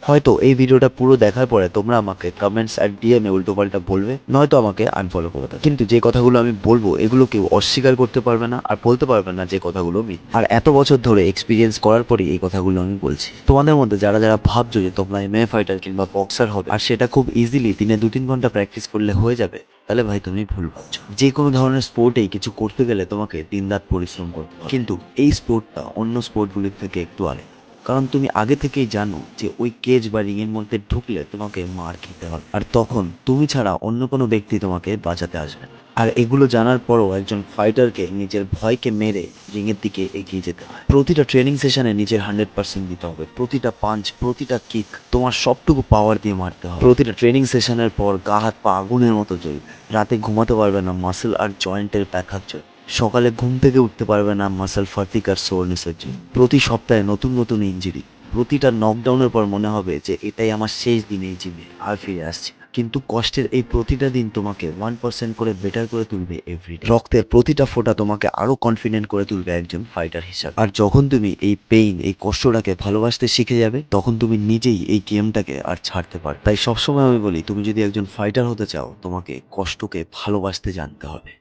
হয়তো এই ভিডিওটা পুরো দেখার পরে তোমরা আমাকে কমেন্টস আর ডিএমে উল্টোপাল্টা বলবে, নয়তো আমাকে আনফলো করে দেবে। কিন্তু যে কথাগুলো আমি বলবো এগুলো কেউ অস্বীকার করতে পারবে না আর বলতে পারবে না যে কথাগুলো আর এত বছর ধরে এক্সপিরিয়েন্স করার পরে এই কথাগুলো আমি বলছি। তোমাদের মধ্যে যারা যারা ভাবছো যে তোমরা এমএ ফাইটার কিংবা বক্সার হবে আর সেটা খুব ইজিলি দিনে 2-3 ঘন্টা প্র্যাকটিস করলে হয়ে যাবে, তাহলে ভাই তুমি ভুল ভাবছো। যে কোনো ধরনের স্পোর্টেই কিছু করতে গেলে তোমাকে দিনরাত পরিশ্রম করতে হবে, কিন্তু এই স্পোর্টটা অন্য স্পোর্টগুলির থেকে একটু আলাদা। কারণ তুমি আগে থেকেই জানো যে ওই কেজ বা রিং এর মধ্যে ঢুকলে তোমাকে মার খেতে হবে, আর তখন তুমি ছাড়া অন্য কোনো ব্যক্তি তোমাকে বাঁচাতে আসবে না। আর এগুলো জানার পরও একজন ফাইটারকে নিজের ভয়কে মেরে রিংয়ের দিকে এগিয়ে যেতে হয়। প্রতিটা ট্রেনিং সেশনে নিজের 100% দিতে হবে। প্রতিটা পাঞ্চ, প্রতিটা কিক তোমার সবটুকু পাওয়ার দিয়ে মারতে হবে। প্রতিটা ট্রেনিং সেশনের পর গা হাত পা আগুনের মতো জ্বলবে। রাতে ঘুমাতে পারবে না, মাসেল আর জয়েন্টের ব্যাঘাত চলবে। সকালে ঘুম থেকে উঠতে পারবে না, মাসেল ফাটিক আর সোরনেসের জন্য। প্রতি সপ্তাহে নতুন নতুন ইঞ্জুরি। প্রতিটা নকডাউনের পর মনে হবে যে এটাই আমার শেষ দিন এই জিমে, আর ফিরে আসছি না। কিন্তু কষ্টের এই প্রতিটা দিন তোমাকে 1% করে বেটার করে তুলবে এভরিডে। রক্তের প্রতিটা ফোঁটা তোমাকে আরো কনফিডেন্ট করে তুলবে একজন ফাইটার হিসাবে। আর যখন তুমি এই পেইন, এই কষ্টটাকে ভালোবাসতে শিখে যাবে, তখন তুমি নিজেই এই গেমটাকে আর ছাড়তে পারবে। তাই সবসময় আমি বলি, তুমি যদি একজন ফাইটার হতে চাও, তোমাকে কষ্টকে ভালোবাসতে জানতে হবে।